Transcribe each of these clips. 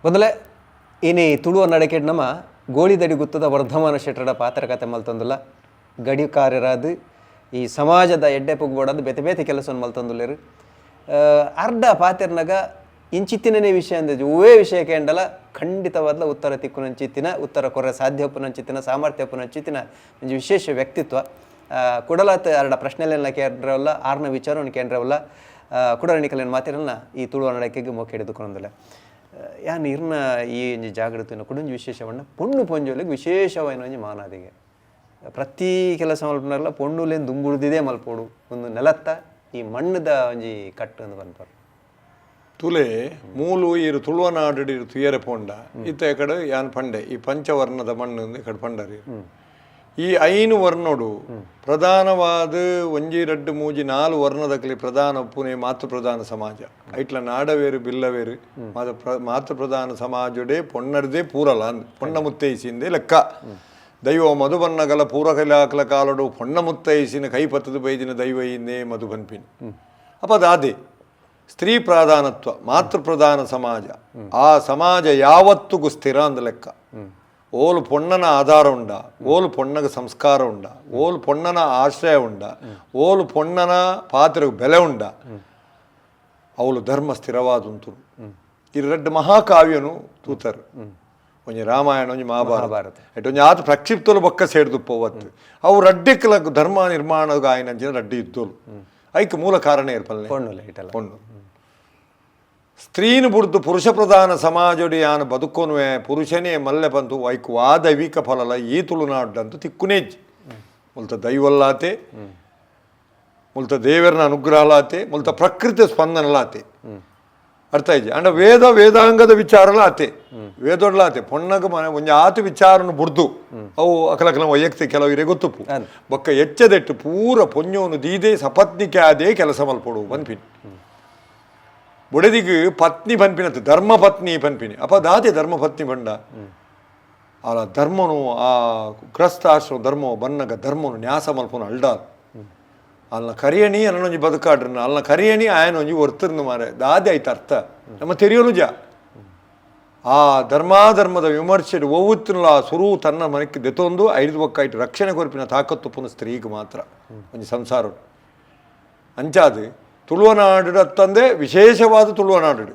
ಮೊದಲೇ ಇನಿ ತುಳುವ ನಡಕೆಡ್ ನಮ್ಮ ಗೋಳಿದಡಿ ಗುತ್ತದ ವರ್ಧಮಾನ ಶೆಟ್ಟರ ಪಾತ್ರಕತೆ ಮಲ್ತಂದುಲ್ಲ ಗಡಿಕಾರ್ಯರಾದ ಈ ಸಮಾಜದ ಎಡ್ಡೆ ಪುಗ್ಬೋಡದು ಬೇತೆ ಬೇತೆ ಕೆಲಸವನ್ನು ಮಲ್ತಂದುಲ್ಲೇರು ಅರ್ಧ ಪಾತ್ರನಾಗ ಇಂಚಿತ್ತಿನೇ ವಿಷಯ ಅಂದಿದ್ದು ಒವೇ ವಿಷಯ ಕೇಂಡಲ ಖಂಡಿತವಾದ ಉತ್ತರ ತಿಕ್ಕುನಂಚಿತ್ತಿನ ಉತ್ತರ ಕೊರ ಸಾಧ್ಯಪ್ಪುನಂಚಿತ್ತಿನ ಸಾಮರ್ಥ್ಯಪ್ಪುನಂಚಿತ್ತಿನ ಒಂದು ವಿಶೇಷ ವ್ಯಕ್ತಿತ್ವ ಕುಡಲಾತ ಅರ್ಡ ಪ್ರಶ್ನೆಲೆಲ್ಲ ಕೇಂದ್ರವಲ್ಲ ಆರ್ನ ವಿಚಾರವನ್ನು ಕೇಂದ್ರವಲ್ಲ ಕುಡರಣಿಕಲಿನ ಮಾತಿರಲ್ಲ ಈ ತುಳುವ ನಡಕೆಗೆ ಮೋಕೆ ಹಿಡಿದುಕೊಂಡಲ್ಲ ಯಾನ್ ಇರ್ನ ಈ ಒಂಜಿ ಜಾಗೃತಿನ ಕುಡೊಂಜಿ ವಿಶೇಷವನ್ನ ಪೊಣ್ಣು ಪೊಂಜೋಲಿಗೆ ವಿಶೇಷವಾಯಿನ ಒಂಜಿ ಮಾನಾದಿಗೆ ಪ್ರತಿ ಕೆಲಸ ಮಲ್ಪನಲ್ಲ ಪೊಣ್ಣುಲೇನು ದುಂಬುಳ್ದಿದೆ ಮಲ್ಪೋಡು ಒಂದು ನೆಲತ್ತ ಈ ಮಣ್ಣದ ಒಂಜಿ ಕಟ್ಟು ಅಂತ ಬಂದ್ಬಾರ್ದು ತುಲೆ ಮೂಲು ಈರು ತುಳುವನಾಡು ತುಯರೆ ಪೋಂಡ ಇತ್ತ ಕಡೆ ಯಾನ್ ಪಂಡೆ ಈ ಪಂಚವರ್ಣದ ಮಣ್ಣು ಈ ಪಂಡರಿ ಈ ಐನು ವರ್ಣೋಡು ಪ್ರಧಾನವಾದ ಒಂಜಿ ರಡ್ಡು ಮೂಜಿ ನಾಲು ವರ್ಣದಕ್ಲಿ ಪ್ರಧಾನ ಪುನೆ ಮಾತೃ ಪ್ರಧಾನ ಸಮಾಜ ಐಟ್ಲ ನಾಡವೇರು ಬಿಲ್ಲವೇರು ಮಾತೃ ಪ್ರಧಾನ ಸಮಾಜಡೆ ಪೊಣ್ಣರ್ದೇ ಪೂರಲ ಪೊಣ್ಣ ಮುತ್ತೈಸಿಂದೆ ಲೆಕ್ಕ ದೈವ ಮಧುಬನ್ನಗಲ ಪೂರಕಲಾಕಲ ಕಾಲಡು ಪೊಣ್ಣ ಮುತ್ತೈಸಿನ ಕೈಪತ್ತದ ಬೈದಿನ ದೈವ ಇಂದೇ ಮಧು ಬನ್ಪಿನ್ ಅಪ್ಪ ಅದಾದೆ ಸ್ತ್ರೀ ಪ್ರಾಧಾನತ್ವ ಮಾತೃ ಪ್ರಧಾನ ಸಮಾಜ ಆ ಸಮಾಜ ಯಾವತ್ತಿಗೂ ಸ್ಥಿರ ಅಂದ ಲೆಕ್ಕ ಓಲು ಪೊಣ್ಣನ ಆಧಾರ ಉಂಡ ಓಲು ಪೊಣ್ಣಗ ಸಂಸ್ಕಾರ ಉಂಡ ಓಲು ಪೊಣ್ಣನ ಆಶ್ರಯ ಉಂಡ ಓಲು ಪೊಣ್ಣನ ಪಾತ್ರೆಗೆ ಬೆಲೆ ಉಂಡ ಅವಳು ಧರ್ಮ ಸ್ಥಿರವಾದುಂತು ಇರಡ್ಡು ಮಹಾಕಾವ್ಯನು ತೂತರು ಒಂಜಿ ರಾಮಾಯಣ ಒಂಜಿ ಮಹಾಭಾರತ ಒಂಜಿ ಆತ ಪ್ರಕ್ಷಿಪ್ತಲು ಬೊಕ್ಕ ಸೇಡ್ದು ಪೋವತ್ತು ಅವು ರಡ್ಡಿಕ್ಕಲ ಧರ್ಮ ನಿರ್ಮಾಣಗ ಆಯ್ನ ರಡ್ಡಿ ಇದ್ದೋಲು ಐಕ್ ಮೂಲ ಕಾರಣ ಏರ್ಪಲ್ಲ ಪೊಣ್ಣು ಸ್ತ್ರೀನು ಬುಡ್ದು ಪುರುಷ ಪ್ರಧಾನ ಸಮಾಜಡಿ ಯಾನು ಬದುಕೋನುವೆ ಪುರುಷನೇ ಮಲ್ಲೆ ಬಂತು ಐಕ್ ವಾದವಿಕ ಫಲಲ ಈ ತುಳುನಾಡ್ಡಂತೂ ತಿಕ್ಕುನೇಜ್ ಮುಲ್ತ ದೈವಲ್ಲಾತೆ ಮುಲ್ತ ದೇವರನ ಅನುಗ್ರಹಲಾತೆ ಮುಲ್ತ ಪ್ರಕೃತಿ ಸ್ಪಂದನಲಾತೆ ಅರ್ಥ ಇಜ್ಜಿ ಅಂಡ ವೇದಾಂಗದ ವಿಚಾರಲಾತೆ ವೇದೊಡ್ಲಾತೆ ಪೊಣ್ಣಗ ಮನೆ ಒಂಜಿ ಆತು ವಿಚಾರನು ಬುಡ್ದು ಅವು ಅಕಲಕಲ ವೈಯಕ್ತಿಕ ಕೆಲವು ಗೊತ್ತುಪ್ಪು ಬೊಕ್ಕ ಎಚ್ಚದೆಟ್ಟು ಪೂರ ಪೊಂಜೋನು ದೀದೆ ಸಪತ್ನಿಕೆ ಆದೇ ಕೆಲಸ ಮಲ್ಪೊಡು ಬನ್ಪಿನ್ ಬುಡದಿಗೆ ಪತ್ನಿ ಪನ್ಪಿನತ್ ಧರ್ಮ ಪತ್ನಿ ಪನ್ಪಿನಿ ಅಪ್ಪ ದಾತೆ ಧರ್ಮ ಪತ್ನಿ ಬಂಡ ಅಲ್ಲ ಧರ್ಮನು ಆ ಗ್ರಸ್ತ ಆಶ್ರಮ ಧರ್ಮ ಬನ್ನಗ ಧರ್ಮನು ನ್ಯಾಸ ಮಲ್ಪನು ಅಲ್ಡಾದ್ ಅಲ್ಲ ಕರಿಯಣಿ ಅನ್ನೊಂಜಿ ಬದುಕಾಡ್ರನ್ನ ಅಲ್ಲ ಕರಿಯಣಿ ಆಯನ ಒಂಜಿ ಒರ್ತರ್ನು ಮಾರೆ ದಾದೆ ಆಯ್ತು ಅರ್ಥ ನಮ್ಮ ತೆರಿಯೋನು ಜಾ ಆ ಧರ್ಮಾಧರ್ಮದ ವಿಮರ್ಶೆ ಒವ್ವುತ್ತಿನಲ್ಲ ಆ ಸುರು ತನ್ನ ಮನಕ್ಕೆ ದೆತೊಂದು ಐದು ಒಕ್ಕಾಯ್ತು ರಕ್ಷಣೆ ಕೊರಪಿನ ತಾಕತ್ತು ಪುನಃ ಸ್ತ್ರೀಗೆ ಮಾತ್ರ ಒಂಜಿ ಸಂಸಾರ ಅಂಚಾದು ತುಳುವನಾಡು ಅತ್ತಂದೆ ವಿಶೇಷವಾದ ತುಳುವನಾಡು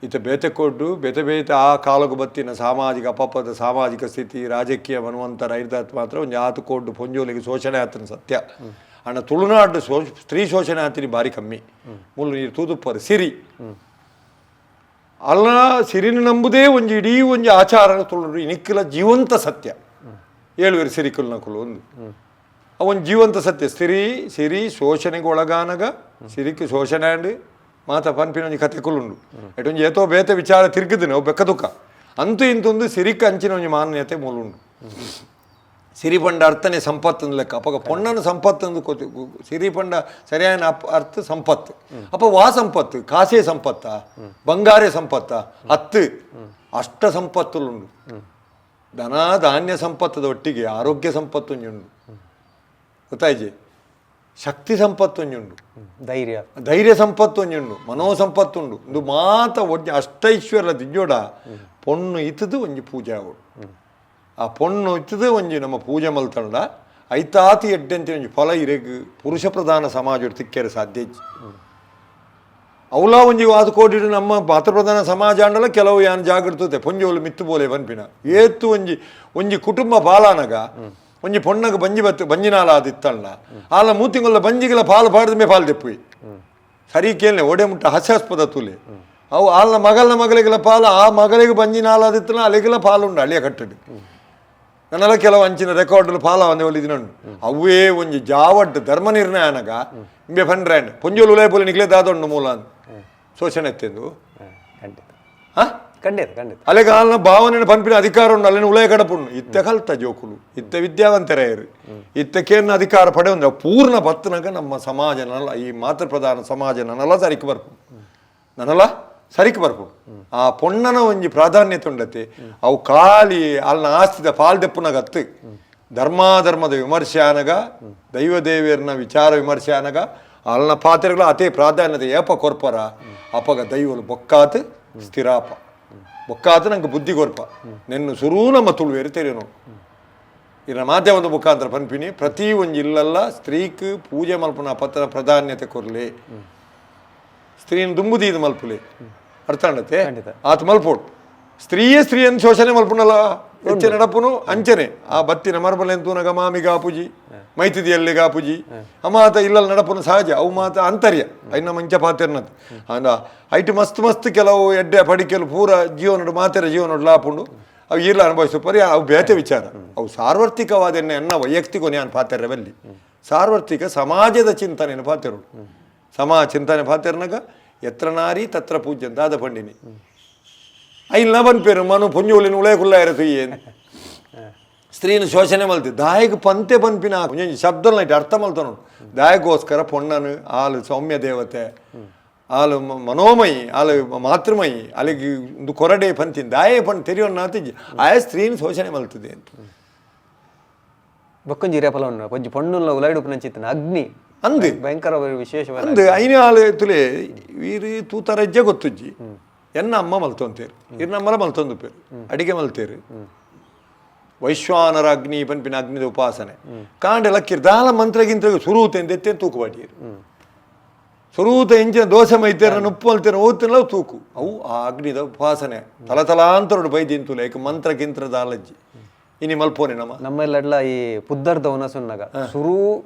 ಈತ ಬೇತೆಕೊಡ್ಡು ಬೇತೆ ಬೇತೆ ಆ ಕಾಲಗು ಬತ್ತಿನ ಸಾಮಾಜಿಕ ಅಪಪದ ಸಾಮಾಜಿಕ ಸ್ಥಿತಿ ರಾಜಕೀಯ ಮನ್ವಂತರ ಐದಾತ್ ಮಾತ್ರ ಒಂದು ಆತು ಕೊಡ್ಡು ಪೊಂಜೋಲಿಗೆ ಶೋಷಣೆ ಆತನ ಸತ್ಯ ಅಣ್ಣ ತುಳುನಾಡು ಸ್ತ್ರೀ ಶೋಷಣೆ ಆತೀನಿ ಭಾರಿ ಕಮ್ಮಿ ಮುಳ್ಳು ನೀರು ತೂದುಪ್ಪರು ಸಿರಿ ಅಲ್ಲ ಸಿರಿನ ನಂಬುದೇ ಒಂಜಿ ಇಡೀ ಒಂಜಿ ಆಚಾರ ತುಳು ಇನಿಕ್ಕಿಲ ಜೀವಂತ ಸತ್ಯ ಏಳುವೇರು ಸಿರಿಕುಲ್ ನಕುಲು ಒಂದು ಅವನ್ ಜೀವಂತ ಸತ್ಯ ಸಿರಿ ಶೋಷಣೆಗೆ ಒಳಗಾನಗ ಸಿರಿಕ್ಕೆ ಶೋಷಣೆ ಅಂಡು ಮಾತ ಪನ್ಪಿನೊಂಜಿ ಕತೆ ಕುಲ್ಲುಂಡು ಎಟೊಂಜಿ ಏತೋ ಬೇತೆ ವಿಚಾರ ತಿರ್ಗಿದಿನ ಅವು ಬೆಕ್ಕದುಕ್ಕ ಅಂತೂ ಇಂತೊಂದು ಸಿರಿಕ್ಕೆ ಅಂಚಿನ ಒಂಜಿ ಮಾನ್ಯತೆ ಮೂಲುಂಡು ಸಿರಿ ಪಂಡ ಅರ್ಥನೇ ಸಂಪತ್ತು ಲೆಕ್ಕ ಅಪ್ಪಗ ಪೊಣ್ಣನ ಸಂಪತ್ತು ಸಿರಿ ಪಂಡ ಸರಿಯಾದ ಅರ್ಥ ಸಂಪತ್ತು ಅಪ್ಪ ವಾ ಸಂಪತ್ತು ಕಾಸೆ ಸಂಪತ್ತ ಬಂಗಾರೆ ಸಂಪತ್ತ ಹತ್ತು ಅಷ್ಟ ಸಂಪತ್ತುಲುಂಡು ಧನ ಧಾನ್ಯ ಸಂಪತ್ತದ ಒಟ್ಟಿಗೆ ಆರೋಗ್ಯ ಸಂಪತ್ತು ಉಂಟು ಗೊತ್ತಾಯ್ಜಿ ಶಕ್ತಿ ಸಂಪತ್ತು ಒಂಜುಂಡು ಧೈರ್ಯ ಸಂಪತ್ತು ಒಂಜುಂಡು ಮನೋ ಸಂಪತ್ತುಂಡು ಇದು ಮಾತ ಒಡ್ಜಿ ಅಷ್ಟೈಶ್ವರ್ಯ ದಿಜ್ಜೋಡ ಪೊಣ್ಣು ಇತ್ತದು ಒಂಜಿ ಪೂಜೆ ಆಗೋಡು ಆ ಪೊಣ್ಣು ಇತ್ತದು ಒಂಜಿ ನಮ್ಮ ಪೂಜೆ ಮಲ್ತಂಡ ಐತಾತಿ ಎಡ್ಡೆಂತ ಒಂಜಿ ಫಲ ಇರೆಗ್ ಪುರುಷ ಪ್ರಧಾನ ಸಮಾಜ ತಿಕ್ಕೇರೆ ಸಾಧ್ಯ ಅವಲ ಒಂಜಿ ವಾದು ಕೋಟಿಡು ನಮ್ಮ ಮಾತೃ ಪ್ರಧಾನ ಸಮಾಜ ಅಂಡಲ ಕೆಲವು ಯಾನ್ ಜಾಗೃತತೆ ಪೊಂಜೋಲು ಮಿತ್ತು ಬೋಲೆ ಬನ್ಪಿನ ಏತು ಒಂಜಿ ಕುಟುಂಬ ಪಾಲಾನಗ ಒಂಜಿ ಪೊಣ್ಣಗ ಬಂಜಿನಾಲ ಆದಿತ್ತಲ್ಲ ಆಲ ಮೂತಿಂಗೊಲ್ಲ ಬಂಜಿಗೆಲ್ಲ ಪಾಲು ಪಾಡ್ದ ಪಾಲು ತೆಪ್ಪಿ ಸರಿ ಕೇಳನೆ ಒಡೆ ಮುಟ್ಟ ಹಾಸ್ಯಾಸ್ಪದ ತುಲೆ ಅವು ಆಲ್ನ ಮಗಳಿಗೆಲ್ಲ ಪಾಲು ಆ ಮಗಳಿಗೆ ಬಂಜಿನಾಲ ಆದಿತ್ತಲ್ಲ ಅಲ್ಲಿಗೆಲ್ಲ ಪಾಲುಂಡು ಅಳಿಯ ಕಟ್ಟಡಿ ನನ್ನೆಲ್ಲ ಕೆಲವು ಅಂಚಿನ ರೆಕಾರ್ಡ್ಲು ಪಾಲ ಒಂದೇ ಒಲಿದಿನಂಡು ಅವೇ ಒಂಜಿ ಜಾವಡ್ ಧರ್ಮ ನಿರ್ಣಯನಗ ಇಂಬೆ ಪಂಡ್ರ್ಯಾಂಡ್ ಪೊಂಜೋಲು ಉಲಯ ಪೋಲಿ ನಿಗ್ಲೇ ದಾದೊಂಡು ಮೂಲ ಶೋಷಣೆ ಎತ್ತೆಂದು ಅಲೆಗ ಅಲ್ನ ಭಾವನೆ ಪಂಪಿನ ಅಧಿಕಾರ ಉಂಡು ಅಲ್ಲಿನ ಉಲಯ ಕಡಪುಂಡು ಇತ್ತ ಕಲ್ತ ಜೋಕುಲು ಇತ್ತ ವಿದ್ಯಾವಂತರೇರು ಇತ್ತಕ್ಕೇನು ಅಧಿಕಾರ ಪಡೆ ಒಂದು ಪೂರ್ಣ ಬತ್ತನಾಗ ನಮ್ಮ ಸಮಾಜ ನಲ್ಲ ಈ ಮಾತೃ ಪ್ರಧಾನ ಸಮಾಜ ನನ್ನಲ್ಲ ಸರಿಕೆ ಬರ್ಪು ಆ ಪೊಣ್ಣನ ಒಂಜಿ ಪ್ರಾಧಾನ್ಯತೆ ಉಂಡತೆ ಅವು ಖಾಲಿ ಅಲ್ನ ಆಸ್ತಿದ ಪಾಲ್ದೆಪ್ಪುನಗತ್ತು ಧರ್ಮಾಧರ್ಮದ ವಿಮರ್ಶೆ ಆನಗ ದೈವ ದೇವಿಯರ್ನ ವಿಚಾರ ವಿಮರ್ಶೆ ಆನಗ ಅಲ್ನ ಪಾತ್ರೆಗಳ ಅದೇ ಪ್ರಾಧಾನ್ಯತೆ ಏಪ ಕೊರ್ಪರ ಅಪಗ ದೈವಲು ಬೊಕ್ಕಾತ್ ಸ್ಥಿರಾಪ ಬೊಕ್ಕಾತ ನಂಗೆ ಬುದ್ಧಿ ಕೊರ್ಪ ನೆನ್ನು ಸುರೂ ನಮ್ಮ ತುಳುವೇರು ತೆರೆಯೋನು ಇನ್ನು ಮಾಧ್ಯಮದ ಮುಖಾಂತರ ಪನ್ಪಿನಿ ಪ್ರತಿ ಒಂದು ಇಲ್ಲಲ್ಲ ಸ್ತ್ರೀಕ್ ಪೂಜೆ ಮಲ್ಪನ ಪತ್ರ ಪ್ರಾಧಾನ್ಯತೆ ಕೊರಲಿ ಸ್ತ್ರೀನ ದುಂಬುದೀದು ಮಲ್ಪಲಿ ಅರ್ಥ ಅಂಡತೆ ಆತ ಮಲ್ಪೋಡು ಸ್ತ್ರೀಯನ್ನು ಶೋಷಣೆ ಮಲ್ಪನಲ್ಲ ಹೆಚ್ಚೆ ನಡಪುನು ಅಂಚನೆ ಆ ಬತ್ತಿನ ಮರಬಲೆಂತೂನಗ ಮಾಮಿಗಾ ಪೂಜಿ ಮೈತಿದಿಯಲ್ಲಿ ಗಾಪುಜಿ ಅಮಾತ ಇಲ್ಲಲ್ಲಿ ನಡಪುನು ಸಹಜ ಅವು ಮಾತ ಅಂತರ್ಯ ಐನ ಮಂಚ ಪಾತಿರ್ನತ್ ಅಂದ ಐಟು ಮಸ್ತ್ ಕೆಲವು ಎಡ್ಡೆ ಪಡಿಕೆಲು ಪೂರ ಜೀವನಡು ಮಾತೆರ ಜೀವನಡು ಲಾಪುಂಡು ಅವು ಇಲ್ಲ ಅನುಭವಿಸೋ ಪರಿ ಅವು ಬೇತೆ ವಿಚಾರ ಅವು ಸಾರ್ವತ್ರಿಕವಾದನ್ನೇ ಅನ್ನ ವೈಯಕ್ತಿಕ ನಾನು ಪಾತಿರವೆಲ್ಲಿ ಸಾರ್ವತ್ರಿಕ ಸಮಾಜದ ಚಿಂತನೆಯನ್ನು ಪಾತಿರು ಸಮಾಜ ಚಿಂತನೆ ಪಾತಿರ್ನಾಗ ಎತ್ರ ನಾರಿ ತತ್ರ ಪೂಜ್ಯ ದಾದ ಪಂಡಿನಿ ಐಲ್ ನ ಬನ್ಪೇರು ಮನು ಪುಂಜುಲಿನ ಉಳೆ ಕುಲ್ಲ ಇರತ್ತು ಏನು ಸ್ತ್ರೀನ ಶೋಷಣೆ ಮಲ್ತಿ ದಾಯಕ ಪಂತೆ ಪನ್ಪಿನ ಶಬ್ದ ಅರ್ಥ ಮಲ್ತ ನೋಡು ದಾಯಕೋಸ್ಕರ ಪೊಣ್ಣನು ಆಲು ಸೌಮ್ಯ ದೇವತೆ ಆಲು ಮನೋಮಯಿ ಆಲು ಮಾತೃಮಯಿ ಅಲ್ಲಿಗೆ ಒಂದು ಕೊರಡೆ ಪಂತಿನ ದಾಯ ಪಂಡ್ ತೆರೆಯೋನ್ನಾತಿ ಆಯ ಸ್ತ್ರೀನ ಶೋಷಣೆ ಮಲ್ತದೆ ಅಂತ ಬೊಕ್ಕೊಂಜಿ ರೇಪಲ ಕೊಂಚ ಪೊಣ್ಣುಲ್ಲ ಉಲಾಯ್ಡು ನಂಚಿತ್ತನ ಅಗ್ನಿ ಅಂದು ಭಯಂಕರ ವಿಶೇಷವಾದ ಅಂದು ಐನ ಆಲು ತುಲೆ ವೀರು ತೂತರಜ್ಜೆ ಗೊತ್ತುಜ್ಜಿ ಎನ್ನ ಅಮ್ಮ ಮಲ್ತೊಂತೇರು ಇರ್ನಮ್ಮಲ ಮಲ್ತೊಂದು ಪೇರು ಅಡಿಗೆ ಮಲ್ತೇರು ವೈಶ್ವಾನರ ಅಗ್ನಿ ಪನ್ಪಿನ ಅಗ್ನಿದ ಉಪಾಸನೆ ಕಾಂಡೆ ಲಕ್ಕಿರ್ ದಾಲ ಮಂತ್ರಗಿಂತ ಸುರೂತೆ ಎತ್ತೆ ತೂಕುಬಾಟಿಯರು ಸುರೂತ ಇಂಚಿನ ದೋಸೆ ಮೈತೇರ ಉಪ್ಪು ಮಲ್ತೇರ ಓದ್ತಿಲ್ಲ ತೂಕು ಅವು ಆ ಅಗ್ನಿದ ಉಪಾಸನೆ ತಲತಲಾಂತರಡು ಬೈದಿಂತುಲೆ ಏಕ ಮಂತ್ರಗಿಂತ್ರ ದಾಲಜ್ಜಿ ಇನಿ ಮಲ್ಪೋನೆ ನಮ್ಮೆಲ್ಲ ಈ ಪುದ್ದರ್ದ ಉಣಸುನ್ನಾಗ ಸುರು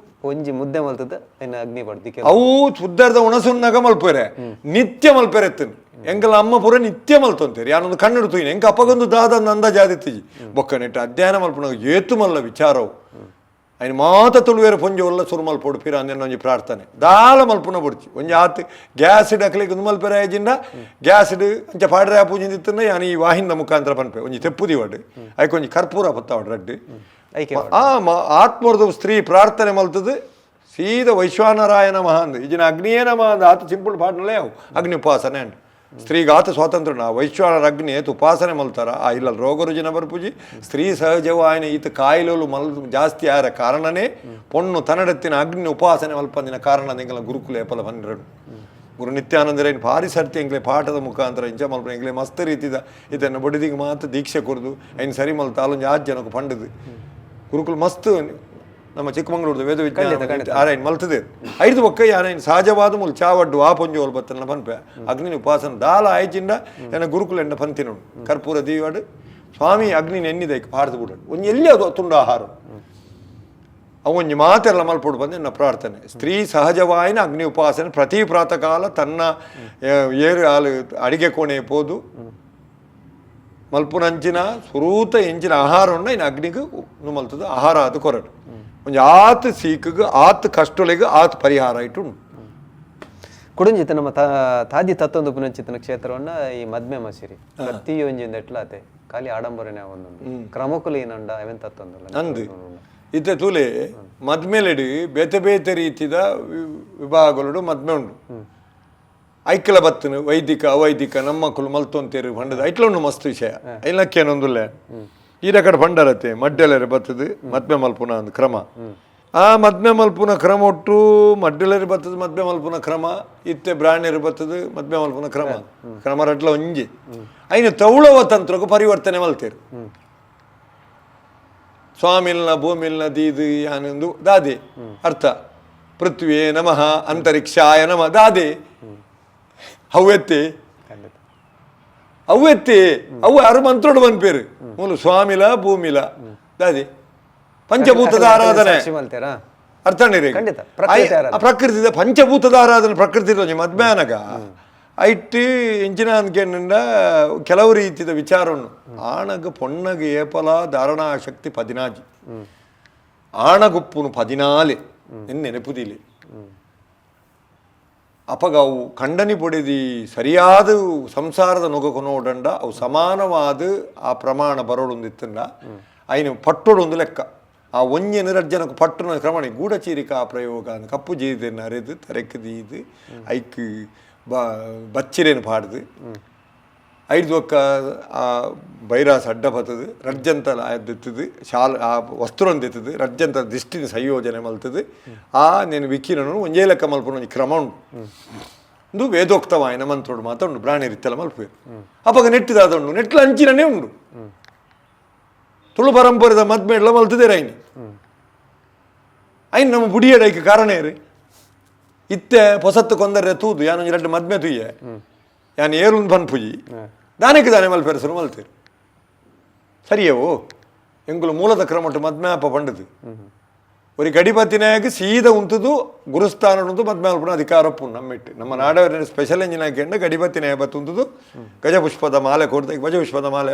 ಒಂಜಿ ಮುದ್ದೆ ಮಲ್ತದ ಇನ್ನು ಅಗ್ನಿ ಪಡ್ದಿಕ್ಕೆ ಅವು ಪುದ್ದರ್ದ ಉಣಸುನ್ನಾಗ ಮಲ್ಪೇರೆ ನಿತ್ಯ ಮಲ್ಪೇರೆ ಎತ್ತನು ಎಂಕಲ ಅಮ್ಮ ಪೂರ ನಿತ್ಯ ಮಲ್ತೊಂತೇರಿ ಯಾನೊಂದು ಕಣ್ಣಿಡು ತೂಯಿನ ಎಂಕ ಅಪ್ಪಗೊಂದು ದಾದ ಅಂದಾಜಾದಿತ್ತಿಜಿ ಬೊಕ್ಕ ನೆಟ್ಟು ಅಧ್ಯಯನ ಮಲ್ಪನಾಗ ಏತು ಮಲ್ಲ ವಿಚಾರವು ಅಯ್ನ ಮಾತ ತುಳುವೇರು ಪೊಂಜಿ ಒಲ್ಲ ಸುರು ಮಲ್ಪೋಡು ಪಿರ ಅಂದೇನ ಒಂಜಿ ಪ್ರಾರ್ಥನೆ ದಾಲ ಮಲ್ಪುನ ಬುಡ್ಚಿ ಒಂಜಿ ಆತು ಗ್ಯಾಸ್ ಇಡ್ ಅಕ್ಲಿಗೆ ಒಂದು ಮಲ್ಪೆರ ಆಯ್ಜಿಂದ ಗ್ಯಾಸ್ ಇಡ್ ಅಂಚ ಪಾಡ್ರೆ ಆ ಪೂಜೆ ತಿತ್ತಂದ ಯಾನು ಈ ವಾಹಿಂದ ಮುಖಾಂತರ ಪನ್ಪೆ ಒಂಜಿ ತೆಪ್ಪುದಿ ಒಡ್ಡು ಐಕ್ ಒಂಜಿ ಕರ್ಪೂರ ಪತ್ತಾವಡ್ ರಡ್ಡು ಆತ್ಮರ್ದು ಸ್ತ್ರೀ ಪ್ರಾರ್ಥನೆ ಮಲ್ತದು ಸೀದಾ ವೈಶ್ವಾನರಾಯನ ಮಹಾಂದ್ ಈಜಿನ ಅಗ್ನಿಯೇ ನಮ ಅಂದ ಆತ ಸಿಂಪಲ್ ಪಾಡ್ನಲ್ಲೇ ಅವು ಅಗ್ನಿ ಉಪಾಸನೆ ಅಂಡ್ ಸ್ತ್ರೀಗಾತ ಸ್ವಾತಂತ್ರ್ಯ ವೈಶ್ವಾನರ ಅಗ್ನಿ ಏತು ಉಪಾಸನೆ ಮಲ್ತಾರ ಆ ಇಲ್ಲ ರೋಗ ರುಜಿನ ಬರ್ಪುಜಿ ಸ್ತ್ರೀ ಸಹಜವ ಆಯ್ನ ಈತ ಕಾಯಿಲೆಲು ಜಾಸ್ತಿ ಆರ ಕಾರಣನೇ ಪೊಣ್ಣು ತನ್ನಡತ್ತಿನ ಅಗ್ನಿ ಉಪಾಸನೆ ಮಲ್ಪಂದಿನ ಕಾರಣ ನಿಂಗಲ ಗುರುಕುಲ ಏಪಲ ಬಂದಿರಡು ಗುರು ನಿತ್ಯಾನಂದರ ಏನು ಭಾರಿ ಸರ್ತಿ ಎಂಗ್ಲೆ ಪಾಠದ ಮುಖಾಂತರ ಇಂಚ ಮಲ್ಪ ಎಂಗ್ಲೆ ಮಸ್ತ್ ರೀತಿದ ಇದನ್ನು ಬಡಿದಿಗೆ ಮಾತ್ರ ದೀಕ್ಷೆ ಕೊರ್ದು ಐನು ಸರಿ ಮಲ್ತ ಅಲ್ಲೊಂದು 6 ಜನಕ್ಕೆ ಪಂಡದು ಗುರುಕುಲ ಮಸ್ತ್ ನಮ್ಮ ಚಿಕ್ಕಮಂಗ್ಳೂರ್ದು ವೇದ ವಿಜ್ಞಾನ ಆರೈನ್ ಮಲ್ತದೆ 5 ಬೊಕ್ಕ ಯಾರೈನ್ ಸಹಜವಾದ ಮೂಲ ಚಾವಡ್ಡು ಆ ಪೊಂಜಿ ಹೋಲ್ ಬತ್ತನ ಪನ್ಪೆ ಅಗ್ನಿ ಉಪಾಸನ ದಾಲ ಆಯ್ಚಿಂಡ ಏನ ಗುರುಕುಲ ಎಂಡ ಪಂತಿನೋಡು ಕರ್ಪೂರ ದೀವಾಡು ಸ್ವಾಮಿ ಅಗ್ನಿ ಎನ್ನಿದೈಕ್ ಪಾಡ್ದು ಬಿಡೋಡು ಒಂಜಿ ಎಲ್ಲಿ ಅದು ತುಂಡ ಆಹಾರ ಅವೊಂಜಿ ಮಾತೆಲ್ಲ ಮಲ್ಪೊಡು ಬಂದು ನನ್ನ ಪ್ರಾರ್ಥನೆ ಸ್ತ್ರೀ ಸಹಜವಾಯಿನ ಅಗ್ನಿ ಉಪಾಸನೆ ಪ್ರತಿ ಪ್ರಾತಃ ಕಾಲ ತನ್ನ ಏರು ಹಾಲು ಅಡಿಗೆ ಕೋಣೆ ಪೋದು ಮಲ್ಪುನಂಚಿನ ಸುರೂತ ಎಂಚಿನ ಆಹಾರವನ್ನು ಇನ್ನು ಅಗ್ನಿಗೆ ಮಲ್ತದ ಆಹಾರ ಅದು ಕೊರಡು ಒಂಜಿ ಆತ್ ಸೀಕಿಗೆ ಆತ್ ಕಷ್ಟೊಲೆಗೆ ಆತ್ ಪರಿಹಾರ ಇಟ್ಟು ಕುಡುಂಜಿತ ನಮ್ಮ ತಾದಿ ತತ್ತೊಂದು ಪುನಂಚಿತನ ಕ್ಷೇತ್ರವನ್ನ ಈ ಮದ್ಮೆ ಮಸೀರಿ ಪ್ರತಿಯೊಂಜಿಂದ ಎಟ್ಲಾತೆ ಖಾಲಿ ಆಡಂಬರನೇ ಒಂದೊಂದು ಕ್ರಮಕುಲು ಏನಂಡ ಅವೆನ್ ತತ್ತೊಂದಲ್ಲ ನಂದು ಇತ್ತೆ ತೂಲೆ ಮದ್ಮೆಲೆಡು ಬೇತೆ ಬೇತೆ ರೀತಿದ ವಿಭಾಗಗಳು ಮದ್ಮೆ ಉಂಡು ಐಕ್ಲ ಬತ್ತನು ವೈದಿಕ ಅವೈದಿಕ ನಮ್ಮ ಮಕ್ಕಳು ಮಲ್ತೊಂತೇರು ಪಂಡದ ಐಕ್ಲೊಂದು ಮಸ್ತ್ ವಿಷಯ ಐಲಕ್ಕೇನೊಂದುಲ್ಲೆ ಈರ ಕಡೆ ಪಂಡರತ್ತೆ ಮಡ್ಡೆಲರೆ ಬತ್ತದು ಮದ್ಮೆ ಮಲ್ಪುನ ಒಂದು ಕ್ರಮ ಆ ಮದ್ಮೆ ಮಲ್ಪುನ ಕ್ರಮ ಒಟ್ಟು ಮಡ್ಡೆಲರೆ ಬತ್ತದು ಮದ್ಮೆ ಮಲ್ಪುನ ಕ್ರಮ ಇತ್ತೆ ಬ್ರಾಣ್ಯರು ಬತ್ತದು ಮದ್ಮೆ ಮಲ್ಪುನ ಕ್ರಮ ರಟ್ಲ ಒಂಜಿ ಐನು ತೌಳವ ತಂತ್ರಕ್ಕೂ ಪರಿವರ್ತನೆ ಮಲ್ತೇರು ಸ್ವಾಮಿಲ್ನ ಭೂಮಿಲ್ನ ದೀದು ಯಾನೊಂದು ದಾದೆ ಅರ್ಥ ಪೃಥ್ವಿ ನಮಃ ಅಂತರಿಕ್ಷಾಯ ನಮಃ ದಾದೆ ಅವ್ವೆತ್ತಿ ಅವು ಯಾರು ಮಂತ್ರೋಡು ಬಂದ್ಪೇರು ಮೂಲ ಸ್ವಾಮಿಲ ಭೂಮಿಲ ದಾದಿ ಪಂಚಭೂತದ ಆರಾಧನೆ ಅರ್ಥ ಪ್ರಕೃತಿದ ಪಂಚಭೂತದ ಆರಾಧನೆ ಪ್ರಕೃತಿ ಮದ್ಮ್ಯಾನಗ ಐಟ್ಟು ಇಂಚಿನ ಅನ್ಕೆಂಡ ಕೆಲವು ರೀತಿಯ ವಿಚಾರವನ್ನು ಆಣಗ ಪೊಣ್ಣಗ ಏಪಲ ಧಾರಣಾ ಶಕ್ತಿ 14 ಆಣಗುಪ್ಪುನು 14 ನೆನಪುದಿಲಿ ಅಪಗ ಅವು ಖಂಡನಿ ಪೊಡೆದಿ ಸರಿಯಾದ ಸಂಸಾರದ ನೊಗಕು ನೋಡಂಡ ಅವು ಸಮಾನವಾದ ಆ ಪ್ರಮಾಣ ಬರೋಡೊಂದಿತ್ತಂಡ ಐನು ಪಟ್ಟೊಡೊಂದು ಲೆಕ್ಕ ಆ ಒಂಜೆ ನಿರಜ್ಜನಕ್ಕೆ ಪಟ್ಟಣ ಕ್ರಮಣಿ ಗೂಢಚೀರಿಕಾ ಪ್ರಯೋಗ ಅಂದ್ ಕಪ್ಪು ಜೀದೆನ್ನು ಅರೆದು ತರೆಕ್ ದೀದು ಐಕ್ ಬಚ್ಚಿರೇನು ಪಾಡ್ದು 5 ಒಕ್ಕ ಆ ಬೈರಾಸ್ ಅಡ್ಡ ಬತ್ತದು ರಜ್ಜಂತ ಎತ್ತದು ಆ ವಸ್ತುರನ್ನು ಎತ್ತದು ರಜ್ಜಂತ ದಿಷ್ಟಿನ ಸಂಯೋಜನೆ ಮಲ್ತದು ಆ ನೆನು ವಿಕಿರಣನು ಒಂಜೇ ಲೆಕ್ಕ ಮಲ್ಪನ ಒಂದು ಕ್ರಮ ಉಂಟು ಇಂದು ವೇದೋಕ್ತವಾಯನ ಮಂತ್ರೋಡು ಮಾತ ಉಂಡು ಬ್ರಾಣಿ ರೀತಿಯಲ್ಲ ಮಲ್ಪೇರು ಅವಾಗ ನೆಟ್ಟಿದಾದ ಉಂಡು ನೆಟ್ಲ ಅಂಚಿನೇ ಉಂಡು ತುಳು ಪರಂಪರೆದ ಮದ್ಮೇಡ್ಲ ಮಲ್ತದೇರ ಐನಿ ಐನ್ ನಮ್ಮ ಬುಡಿಯಡೈಕೆ ಕಾರಣ ಏರಿ ಇತ್ತೆ ಪೊಸತ್ತು ಕೊಂದರೆ ತೂದು ಯಾನೊಂಜಿ ರಡ್ಡು ಮದ್ಮೆ ತುಯ್ಯೆ ಯಾನ್ ಏರುಂದು ಪನ್ಪುಜಿ ದಾನಕ್ಕೆ ದಾನೆ ಮಲ್ಪೆರಸರು ಮಲ್ತೇರು ಸರಿಯವು ಎಂಗುಲು ಮೂಲದ ಕ್ರಮಟ್ಟು ಮದ್ಮೆ ಅಪ್ಪ ಪಂಡದು ഒരു ಗಡಿಪತ್ತಿನಾಗ ಸೀದ ಉಂತದು ಗುರುಸ್ಥಾನ ಉಂಟು ಮದ್ಮೆ ಮಲ್ಪನ ಅಧಿಕಾರ ಒಪ್ಪು ನಮ್ಮಿಟ್ಟು ನಮ್ಮ ನಾಡವರ ಸ್ಪೆಷಲ್ ಎಂಜಿನ್ ಹಾಕಿಂಡ ಗಡಿಪತ್ತಿನಾಗ ಬತ್ತುಂತದು ಗಜಪುಷ್ಪದ ಮಾಲೆ ಕೊಡ್ದು ಗಜಪುಷ್ಪದ ಮಾಲೆ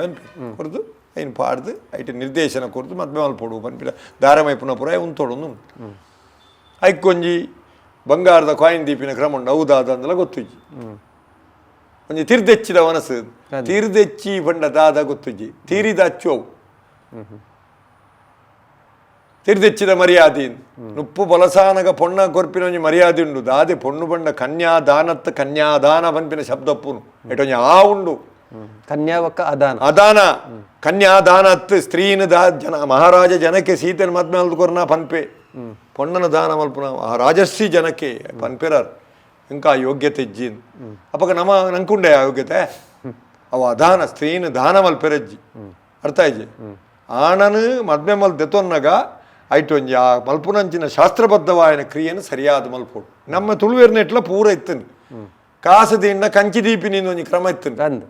ಕೊಡ್ದು ಐನು ಪಾಡ್ದು ಐಟು ನಿರ್ದೇಶನ ಕೊಡ್ದು ಮದ್ಮೆ ಮಲ್ಪೊಡು ಪನ್ಪಿಡ ದಾರಮೈಪುನ ಪುರ ಉಂತೋಡು ಐಕೊಂಜಿ ಬಂಗಾರದ ಕಾಯಿನ್ ದೀಪಿನ ಕ್ರಮ ಉಂಡು ಹೌದಾದ ಅಂದಲ ಗೊತ್ತುಜ್ಜಿ ಒಂಜಿ ತಿರ್ದೆಚ್ಚಿದ ಮನಸ್ಸು ತಿರ್ದೆಚ್ಚಿ ಪಂಡ ದಾದ ಗೊತ್ತುಜ್ಜಿ ತೀರಿದ ಅಚ್ಚು ಅವು ತಿರ್ದೆಚ್ಚಿದ ಮರ್ಯಾದೆ ನುಪ್ಪು ಬಲಸಾನಗ ಪೊಣ್ಣ ಕೊರ್ಪಿನ ಒಂಜಿ ಮರ್ಯಾದೆ ಉಂಡು ದಾದೆ ಪೊಣ್ಣು ಬಂಡ ಕನ್ಯಾದಾನತ್ ಕನ್ಯಾದಾನ ಪನ್ಪಿನ ಶಬ್ದ ಒಪ್ಪುನು ಎಟೊಂಜಿ ಆ ಉಂಡು ಕನ್ಯಾವಕ್ಕ ಅದಾನ ಅದಾನ ಕನ್ಯಾದಾನತ್ ಸ್ತ್ರೀನ ಜನ ಮಹಾರಾಜ ಜನಕ್ಕೆ ಸೀತೆನ ಮದ್ಮೆ ಮಲ್ಕೊರ್ನ ಪನ್ಪೆ ಪೊಣ್ಣನ ದಾನ ಮಲ್ಪುನ ಆ ರಾಜರ್ಷಿ ಜನಕ್ಕೆ ಪನ್ಪೆರಾರ್ ಇಂಕಾ ಯೋಗ್ಯತೆ ಇಜ್ಜಿನ್ ಅಪ್ಪಗ ನಮ್ಮ ನಂಕುಂಡೆ ಆ ಯೋಗ್ಯತೆ ಅವ ಅದಾನ ಸ್ತ್ರೀನ ದಾನ ಮಲ್ಪೆರಜ್ಜಿ ಅರ್ಥ ಇಜ್ಜಿ ಆಣನು ಮದ್ಮೆ ಮಲ್ ದೆತೊನ್ನಗ ಐಟು ಒಂಜಿ ಆ ಮಲ್ಪುನಂಚಿನ ಶಾಸ್ತ್ರಬದ್ಧವಾಯನ ಕ್ರಿಯೆಯನ್ನು ಸರಿಯಾದ ಮಲ್ಪೋಡು ನಮ್ಮ ತುಳುವೇರ್ನೆಟ್ಲ ಪೂರ ಇತ್ತನು ಕಾಸದಿಂದ ಕಂಚಿ ದೀಪಿನಿಂದ ಒಂಜಿ ಕ್ರಮ ಇತ್ತನು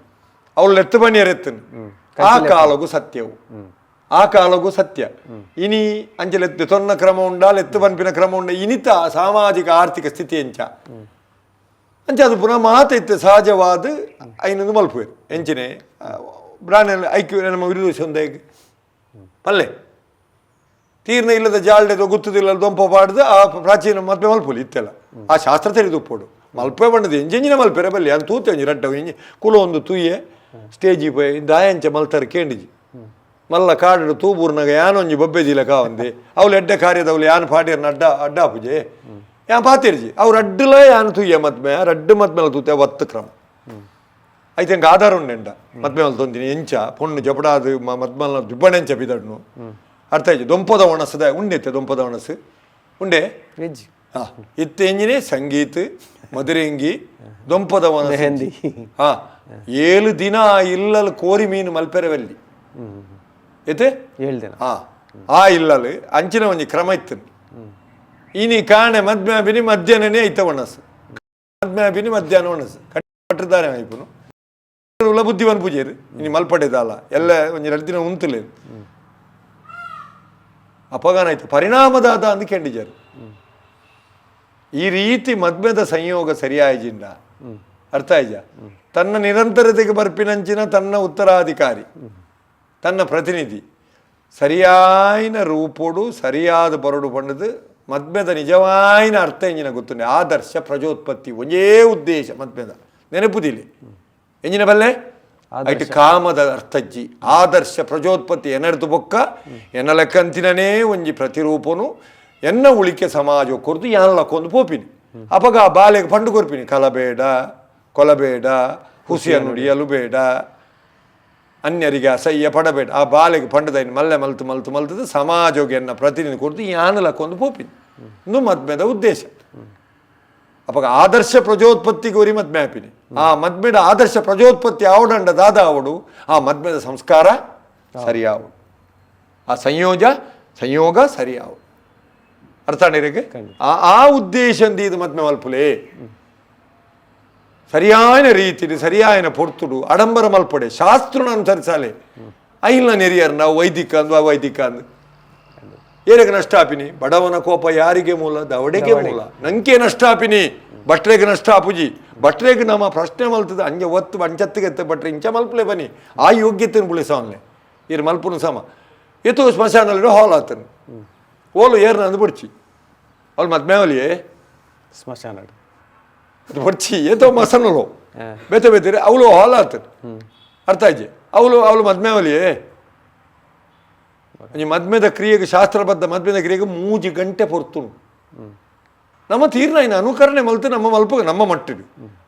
ಅವಳು ಎತ್ತು ಬಣಿಯರ್ ಎತ್ತನು ಆ ಕಾಲಗು ಸತ್ಯವು ಆ ಕಾಲಗೂ ಸತ್ಯ ಇನಿ ಅಂಚಲೆತ್ತು ತೊನ್ನ ಕ್ರಮ ಉಂಡ ಲೆತ್ತು ಪನ್ಪಿನ ಕ್ರಮ ಉಂಡ ಇನಿತ ಸಾಮಾಜಿಕ ಆರ್ಥಿಕ ಸ್ಥಿತಿ ಎಂಚ ಅಂಚ ಅದು ಪುನಃ ಮಾತ ಇತ್ತು ಸಹಜವಾದ ಐನೊಂದು ಮಲ್ಪುವೆರು ಎಂಚಿನೆ ಬ್ರಾಣ ಐಕ್ಯ ನಮ್ಮ ವಿರುದ್ಧ ಒಂದೇ ಪಲ್ಲೆ ತೀರ್ನ ಇಲ್ಲದ ಜಾಲ್ಡೆದು ಗುತ್ತದಿಲ್ಲ ದೊಂಪ ಪಾಡ್ದು ಆ ಪ್ರಾಚೀನ ಮಲ್ಪೆ ಮಲ್ಪುಲಿ ಇತ್ತೆಲ್ಲ ಆ ಶಾಸ್ತ್ರ ತೆರೆದುಪ್ಪೋಡು ಮಲ್ಪೆ ಬಣ್ಣದು ಎಂಜಿನ ಮಲ್ಪೆರೆ ಬಲ್ಲಿ ಅದು ತೂತೆ ಒಂಜಿ ರಡ್ಡ ಇಂಜಿ ಕುಲ ಒಂದು ತೂಯೆ ಸ್ಟೇಜಿ ಪೋಯ್ ದಾಯಂಚ ಮಲ್ತಾರೆ ಕೇಂಡಿಜಿ ಮಲ್ಲ ಕಾಡು ತೂಬೂರ್ನಾಗ ಯಾನೊಂಜಿ ಬೊಬ್ಬೆಜಿಲ ಕಾವಂದೆ ಅವ್ಲು ಎಡ್ಡೆ ಕಾರ್ಯದವ್ಲು ಯಾನ್ ಪಾಡ್ಯರ್ನ ಅಡ್ಡಾಪುಜೆ ಯಾನ್ ಪಾತಿರ್ಜಿ ಅವ್ರು ಅಡ್ಡಲ ಯಾನ್ ತೂಯೆ ಮದ್ಮೆ ರಡ್ಡು ಮದ್ಮೆಲ ತೂತೆ ಒತ್ತು ಕ್ರಮ ಐತೆ ಹಂಗೆ ಆಧಾರ ಉಂಡೆಂಡ ಮದ್ಮೆ ಮಲ್ ತೊಂದಿನಿ ಎಂಚ ಪೊಣ್ಣು ಜಪಡಾದು ಮದ್ಮಲ್ನ ದುಬ್ಬಣೆಂಚ ಬಿದಡ್ನು ಅರ್ಥ ಆಯ್ತು ದೊಂಪದ ಒಣಸದ ಉಂಡೆತ್ತೆ ದೊಂಪದ ಒಣಸು ಉಂಡೆ ಇತ್ತೆ ಎಂಜಿನೇ ಸಂಗೀತ ಮಧುರೆಂಗಿ ದೊಂಪದ ಒಣಸ ಹಾ 7 ದಿನ ಇಲ್ಲಲು ಕೋರಿ ಮೀನು ಮಲ್ಪೆರವಲ್ಲಿ ಏತೆ 7 ದಿನ ಆ ಇಲ್ಲಲು ಅಂಚಿನ ಒಂಜಿ ಕ್ರಮ ಇತ್ತು ಇನಿ ಕಾಣೆ ಮದ್ಮೆ ಬಿನಿ ಮಧ್ಯಾಹ್ನನೇ ಐತ ಒಣಸು ಮದ್ಮೆ ಬಿನಿ ಮಧ್ಯಾಹ್ನ ಒಣಸು ಕಟ್ಟಿದ್ದಾರೆ ಐಪುನು ಉಲ ಬುದ್ಧಿವನ್ ಪೂಜೆರು ಇನಿ ಮಲ್ಪಡೆದಾಲ ಎಲ್ಲ ಒಂಜಿ 2 ದಿನ ಉಂತುಲೆ ಅಪಗಾನಾಯ್ತು ಪರಿಣಾಮದಾದ ಅಂದು ಕೆಂಡಿಜರು ಈ ರೀತಿ ಮದ್ಮೆದ ಸಂಯೋಗ ಸರಿಯಾಯಿಜಿಂಡ ಅರ್ಥ ಆಯ್ಜ ತನ್ನ ನಿರಂತರತೆಗೆ ಬರ್ಪಿನಂಚಿನ ತನ್ನ ಉತ್ತರಾಧಿಕಾರಿ ತನ್ನ ಪ್ರತಿನಿಧಿ ಸರಿಯಾಯಿನ ರೂಪೋಡು ಸರಿಯಾದ ಬರಡು ಪಂಡದು ಮದ್ಮೆದ ನಿಜವಾಯಿನ ಅರ್ಥ ಎಂಜಿನ ಗೊತ್ತುಂಡೆ ಆದರ್ಶ ಪ್ರಜೋತ್ಪತ್ತಿ ಒಂದೇ ಉದ್ದೇಶ ಮದ್ಮೆದ ನೆನಪುದಿಲ್ಲ ಎಂಜಿನ ಬಲ್ಲೆ ಐಟು ಕಾಮದ ಅರ್ಥಜ್ಜಿ ಆದರ್ಶ ಪ್ರಜೋತ್ಪತ್ತಿ ಎನ್ನರ್ದು ಬೊಕ್ಕ ಎನ್ನ ಲೆಕ್ಕಂತಿನೇ ಒಂಜಿ ಪ್ರತಿರೂಪನು ಎನ್ನ ಉಳಿಕೆ ಸಮಾಜ ಕೊರ್ದು ಯಾನ ಲಕ್ಕೊಂದು ಪೋಪಿನಿ ಅಪಗ ಆ ಬಾಲೆಗೆ ಪಂಡು ಕೊರ್ಪಿನಿ ಕಲಬೇಡ ಕೊಲಬೇಡ ಹುಸಿಯ ನುಡಿಯಲು ಬೇಡ ಅನ್ಯರಿಗೆ ಅಸಹ್ಯ ಪಡಬೇಡ ಆ ಬಾಲೆಗೆ ಪಂಡದೈನು ಮಲ್ಲೆ ಮಲ್ತು ಮಲ್ತು ಮಲ್ತದ ಸಮಾಜೋಗಿ ಎನ್ನ ಪ್ರತಿನಿಧಿ ಕೊಡ್ತು ಯಾನ ಲಕ್ಕೊಂದು ಪೋಪಿನಿ ಇಂದು ಮದ್ಮೆದ ಉದ್ದೇಶ ಅಪಗ ಆದರ್ಶ ಪ್ರಜೋತ್ಪತ್ತಿ ಗೋರಿ ಮದ್ಮೆ ಹಾಪಿನಿ ಆ ಮದ್ಮೆದ ಆದರ್ಶ ಪ್ರಜೋತ್ಪತ್ತಿ ಆವಡಂಡ ದಾದ ಆವಡು ಆ ಮದ್ಮೆದ ಸಂಸ್ಕಾರ ಸರಿಯಾವಡು ಆ ಸಂಯೋಗ ಸರಿಯಾವಡು ಅರ್ಥ ನೀರಿಗೆ ಆ ಉದ್ದೇಶಂದು ಇದು ಮದ್ಮೆ ಮಲ್ಪುಲೆ ಸರಿಯಾದ ರೀತಿಲಿ ಸರಿಯಾದ ಪೊರ್ತುಡು ಅಡಂಬರ ಮಲ್ಪಡೆ ಶಾಸ್ತ್ರನ ಅನುಸರಿಸಾಲೆ ಐಲ್ನ ನೆರಿಯರ್ ನಾವು ವೈದಿಕ ಅಂದು ಅವೈದಿಕ ಅಂದು ಏರಿಗೆ ನಷ್ಟ ಆಪಿನಿ ಬಡವನ ಕೋಪ ಯಾರಿಗೆ ಮೂಲ ದವಡೆಗೆ ಮೂಲ ನಂಗೆ ನಷ್ಟ ಆಪಿನಿ ಬಟ್ರೆಗೆ ನಷ್ಟ ಆಪುಜಿ ಬಟ್ರೆಗೆ ನಮ್ಮ ಪ್ರಶ್ನೆ ಮಲ್ತದ ಅಂಜೆ ಒತ್ತು ಅಂಚತ್ತಿಗೆ ಎತ್ತ ಬಟ್ರೆ ಇಂಚ ಮಲ್ಪಲೆ ಬನ್ನಿ ಆ ಯೋಗ್ಯತೆಯನ್ನು ಬುಳಿಸವನ್ಲೆ ಇರು ಮಲ್ಪುನ ಸಮ ಎತ್ತು ಸ್ಮಶಾನಲ್ಲಿ ಹಾಲ್ ಆತನು ಓಲು ಏರ್ನ ಅಂದು ಬಿಡ್ಚಿ ಅವ್ಳು ಮದ್ಮೇವಲಿಯೇ ಸ್ಮಶಾನ ಅದು ಬಡ್ಚಿ ಏತೋ ಮಸನಲು ಬೇತೆ ಬೇತಿರಿ ಅವಳು ಹಾಲ್ ಆತನು ಅರ್ಥ ಆಯ್ಜಿ ಅವಳು ಮದ್ಮೇವಲಿಯೇ ಈ ಮದ್ಮೆದ ಕ್ರಿಯೆಗೆ ಶಾಸ್ತ್ರಬದ್ಧ ಮದ್ಮೆದ ಕ್ರಿಯೆಗೆ 3 ಗಂಟೆ ಪೊರ್ತುನು ನಮ್ಮ ತೀರ್ನ ಅನುಕರಣೆ ಮಲ್ತು ನಮ್ಮ ಮಲ್ಪ ನಮ್ಮ ಮಟ್ಟಿಡು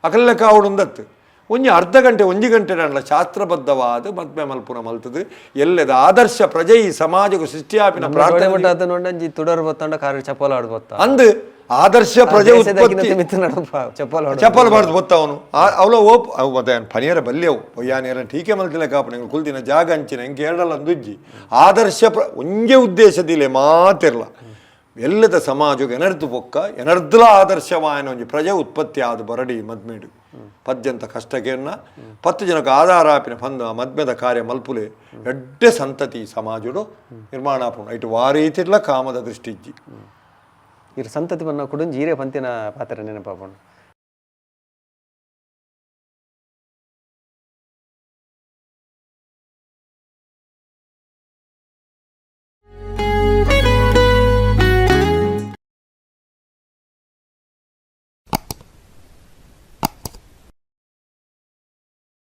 ಅಕಲ್ಲ ಕಾವಡುಂದತ್ತು ಒಂಜಿ ಅರ್ಧ ಗಂಟೆ 1 ಗಂಟೆ ಅಲ್ಲ ಶಾಸ್ತ್ರಬದ್ಧವಾದ ಮದ್ಮೆ ಮಲ್ಪುನ ಮಲ್ತದು ಎಲ್ಲದ ಆದರ್ಶ ಪ್ರಜೆ ಈ ಸಮಾಜಕ್ಕೆ ಸೃಷ್ಟಿಯಾಪಿನ ಪ್ರಾರ್ಥನೆ ತುಡರ್ ಬತ್ತಂಡ ಕಾರ್ಯ ಚಪಲ ಆಡ್ಬತ್ತ ಅಂದು ಆದರ್ಶ ಪ್ರಜೆ ಉತ್ಪತ್ತಿ చెప్పాలి ಬತ್ತವನು ಅವಳ ಓಪ್ ಅವು ಮತ್ತೆ ಪನಿಯರ ಬಲ್ಯವು ಯಾನೇರ ಟೀಕೆ ಮಲ್ತಿಲ್ಲ ಕಾಪು ನೀವು ಕುಲ್ತಿನ ಜಾಗ ಹಂಚಿನ ಹೆಂಗೆ ಎರಡಲ್ಲ ಅಂದುಜ್ಜಿ ಆದರ್ಶ ಒಂದೇ ಉದ್ದೇಶದಿಲ್ಲ ಮಾತಿರ್ಲ ಎಲ್ಲದ ಸಮಾಜಕ್ಕೆ ಎನರ್ದು ಬೊಕ್ಕ ಎನರ್ದಲ ಆದರ್ಶವಾಯನ ಒಂಜಿ ಪ್ರಜೆ ಉತ್ಪತ್ತಿ ಆದ ಬರಡಿ ಮದ್ಮೇಡು ಪದ್ಯಂತ ಕಷ್ಟಕ್ಕೆನ್ನ 10 ಜನಕ್ಕೆ ಆಧಾರ ಆಪಿನ ಪಂದ ಮದ್ಮೆದ ಕಾರ್ಯ ಮಲ್ಪುಲೆ ಎಡ್ಡೆ ಸಂತತಿ ಸಮಾಜಡು ನಿರ್ಮಾಣ ಆಪುಂಡು ಐಟು ವಾರೀತಿರ್ಲ ಕಾಮದ ದೃಷ್ಟಿಜ್ಜಿ ಇರು ಸಂತತಿ ಬನ್ನ ಕುಡುಂಜಿ ಹೀರೆ ಪಂತಿನ ಪಾತ್ರ ನೆನಪಾಪುಂಡು